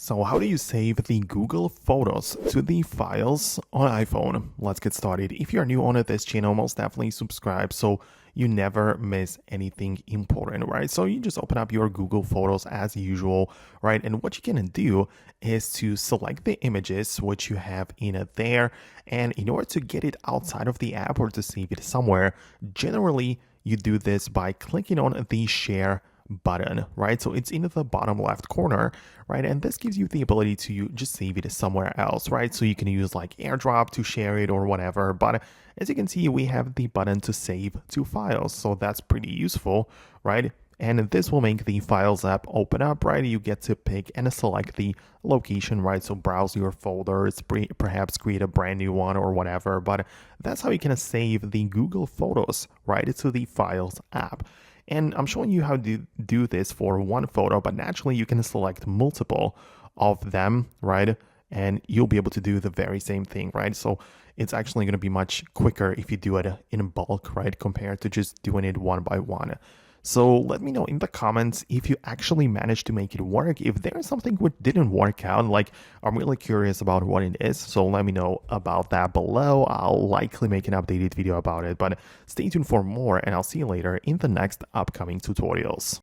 So how do you save the Google Photos to the files on iPhone? Let's get started. If you're new on this channel, most definitely subscribe so you never miss anything important, right? So you just open up your Google Photos as usual, right? And what you can do is to select the images which you have in there. And in order to get it outside of the app or to save it somewhere, generally you do this by clicking on the share button, right? So it's in the bottom left corner, right? And this gives you the ability to just save it somewhere else, right? So you can use like AirDrop to share it or whatever. But as you can see, we have the button to save to files. So that's pretty useful, right? And this will make the Files app open up, right? You get to pick and select the location, right? So browse your folders, perhaps create a brand new one or whatever. But that's how you can save the Google Photos, right, to the Files app. And I'm showing you how to do this for one photo, but naturally you can select multiple of them, right? And you'll be able to do the very same thing, right? So it's actually going to be much quicker if you do it in bulk, right? Compared to just doing it one by one. So let me know in the comments if you actually managed to make it work. If there's something which didn't work out, like I'm really curious about what it is. So let me know about that below. I'll likely make an updated video about it, but stay tuned for more and I'll see you later in the next upcoming tutorials.